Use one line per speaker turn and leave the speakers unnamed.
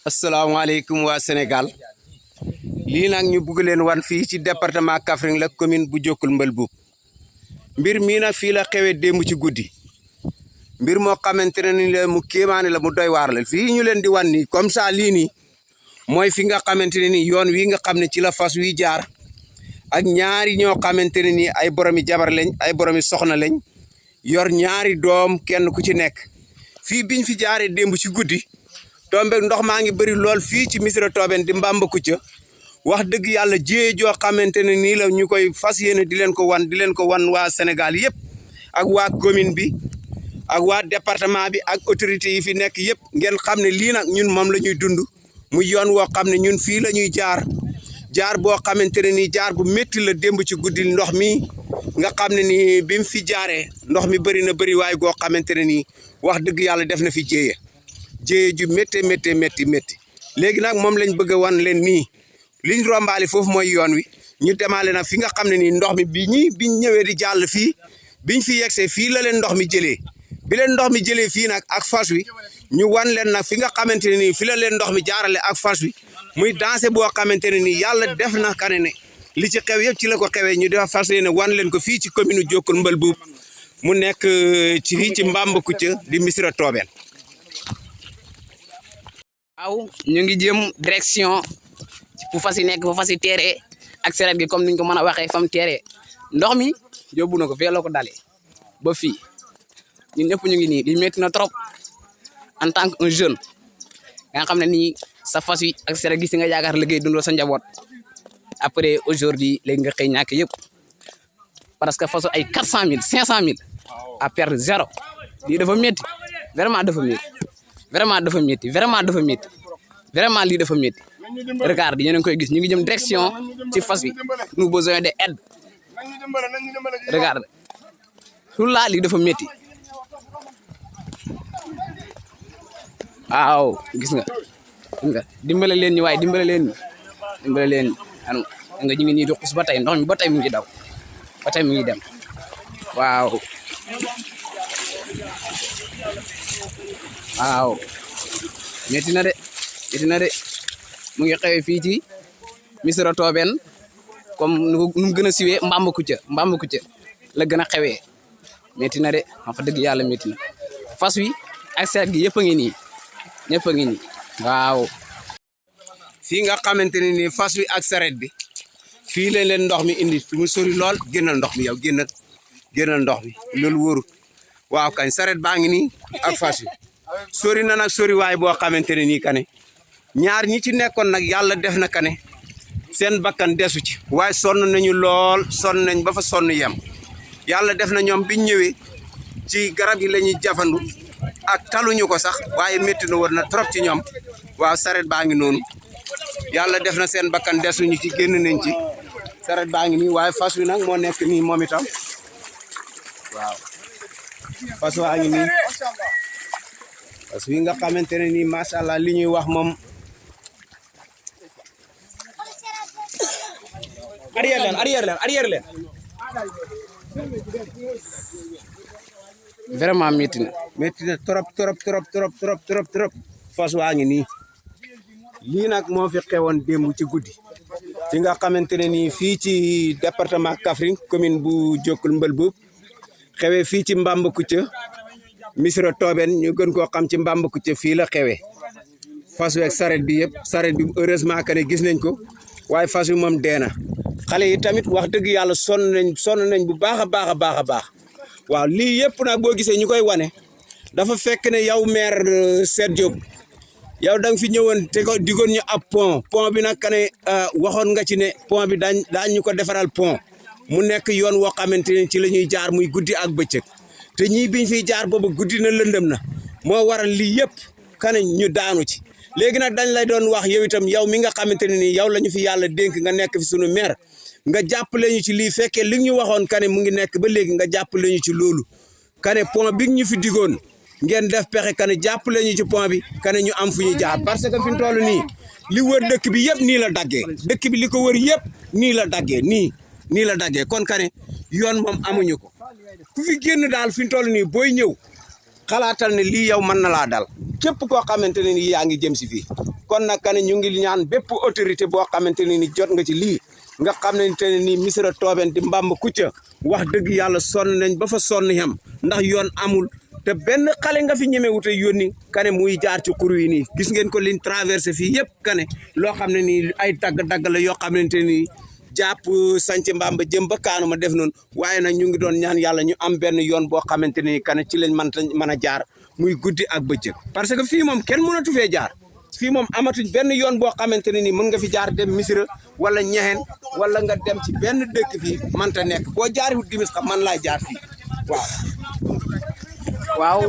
asalaamaaleykum waa Sénégal lii nag ñu bëgg leen wan fii ci département Kaffrine la commune bu Beaucoup mbir mii nag fii la xewee démb ci guddi mbir moo xamante ne ni la mu kéemaane la mu doy waar la fii ñu leen di wan nii comme ça lii nii mooy fi nga xamante ne ni yoon wi nga xam ne ci la fas wi jaar ak ñaari ñoo xamante ne ni ay boromi jabar lañ ay boromi soxna lañ yor ñaari doom kenn ku ci nekk fii biñ fi jaaree démb ci guddi tombe ndox maa ngi bëri lool fii ci Missirah Tobène di Mbambacounda wax dëgg yàlla jiyee joo xamante ne nii la ñu koy fas yéene di leen ko wan waa Sénégal yëpp ak waa commune bi ak waa département bi ak autorités yi fi nekk yëpp ngeen xam ne lii nag ñun moom la ñuy dund muy yoon woo xam ne ñun fii la ñuy jaar boo xamante ne nii jaar bu métti la démb ci guddi ndox mi nga xam ne nii bi mu fi jaaree ndox mi bëri na bëri waaye goo xamante ne nii wax dëgg yàlla def na fi jéeye ju métti léegi nag moom lañ bëgg a wan leen nii liñ rombaale foofu mooy yoon wi ñu demaale nag fi nga xam ne nii ndox mi biñ ñëwee di jàll fii biñ fi yegsee fii la leen ndox mi jëlee bi leen ndox mi jëlee fii nag ak fas wi ñu wan leen nag fi nga xamante ne nii fi la leen ndox mi jaarale ak fas wi muy dansé boo xamante ne nii yàlla def na kane ne li ci xew yëpp ci la ko xewee ñu def fas yéene wan leen ko fii ci commune Beaucoup De Degats mu nekk ci fii ci Mbambacounda di Missirah Tobène.
waaw ñu ngi jëm direction fu fas yi nekk fa fas yi teeree ak seret gi comme niñ ko mën a waxee fam teeree ndox mi yóbbu na ko fee la ko dalee ba fii ñun ñëpp ñu ngi nii di métti na trop en tant que un jeune nga xam ne nii sa fas yi ak seret gi si nga yaakaar liggéey dundoo sa njaboot après aujourd'hui léegi nga xëy ñàkk yëpp parce que fasu ay 400 000 500 000 à perdre zéro lii dafa métti vraiment dafa métti vraiment lii dafa métti regarde yéen a ngi koy gis ñu ngi jëm direction ci fas wi nous besoin de aide regarde laa lii dafa métti waaw gis nga dimbale leen ñu waaye dimbale leen anu nga ñu ngi nii di xus ba tey ndox mi ba tey mu ngi daw ba tey mu ngi dem waaw métti na de mu ngi xewee fii ci Missirah Tobène comme nu mu gën a siwee Mbambacounda la gën a xewee métti na de wax dëgg yàlla métti na fas wi ak seret gi yëpp a ngi nii ñëpp a ngi nii waaw.
fii nga xamante ne nii fas wi ak seret bi fii lañ leen ndox mi indi fi mu sori lool génnal ndox mi yow génnal ndox mi loolu wóorul waaw kañ seret baa ngi nii ak fas wi sori na nag sori waay boo xamante ne nii kane ñaar ñi ci nekkoon nag yàlla def na kane seen bakkan desu ci waaye sonn nañu lool sonn nañ ba fa sonn yem yàlla def na ñoom biñ ñëwee ci garab yi la ñuy jafandu ak taluñu ko sax waaye métti na woon na trop ci ñoom waaw saret baa ngi noonu yàlla def na seen bakkan desuñu ci génn nañ ci saret baa ngi nii waaye fas wi nag moo nekk nii moom itam waaw fas waa ngi nii fas wi nga xamante ne nii macha allah li ñuy wax moom
arrière leen vraiment métti na
trop fas waa ngi nii lii nag moo fi xewoon démb ci guddi fi nga xamante ne nii fii ci département Kaffrine commune bu Beaucoup De Degats xewee fii ci Mbambacounda Missirah Tobène ñu gën koo xam ci Mbambacounda fii la xewee fas wi ak saret bi yëpp saret bi heureusement que ne gis nañ ko waaye fas wi moom dee na xale yi tamit wax dëgg yàlla sonn nañ bu baax a baax waaw lii yëpp nag boo gisee ñu koy wane dafa fekk ne yow maire Seydou Diop yow da nga fi ñëwoon te ko digoon ñu ab pont bi nag kane waxoon nga ci ne pont bi daañ ñu ko defaral pont mu nekk yoon woo xamante ne ci la ñuy jaar muy guddi ak bëccëg te ñii biñ fiy jaar boobu guddi na lëndëm na moo waral lii yëpp kane ñu daanu ci léegi nag dañ lay doon wax yow itam yow mi nga xamante ne nii yow la ñu fi yàlla dénk nga nekk fi sunu maire nga jàppale ñu ci lii fekkee li ñu waxoon kane mu ngi nekk ba léegi nga jàppale ñu ci loolu kane pont bi ñu fi digoon ngeen def pexe kane jàppale ñu ci pont bi kane ñu am fu ñu jaar parce que fi mu toll nii li wër dëkk bi yëpp nii la daggee dëkk bi li ko wër yëpp nii la daggee nii la daggee kon kane yoon moom amuñu ko ku fi génn daal fi mu toll nii booy ñëw xalaatal ne lii yow mën na laa dal képp koo xamante ne ni yaa ngi jëm si fii kon nag kan ñu ngi ñaan bépp autorité boo xamante ne ni jot nga ci lii nga xam ne te ni misira tooben di mbamb kucca wax dëgg yàlla sonn nañ ba fa sonn yam ndax yoon amul te benn xale nga fi ñeme wute yónni kane muy jaar ci xur yi nii gis ngeen ko liñ traversé fii yëpp kane loo xam ne nii ay dagg-dagg la yoo xamante ni jàpp sanc mbamba jëm ba kaanu ma def noonu waaye nag ñu ngi doon ñaan yàlla ñu am benn yoon boo xamante ni kane ci lañ mën a jaar muy guddi ak bëccëg parce que fii moom kenn mënatu fee jaar fii moom amatuñ benn yoon boo xamante ne ni mën nga fi jaar dem misira wala ñexeen wala nga dem ci benn dëkk fii mënta nekk boo jaariwut dimis xam man laa jaar fii waaw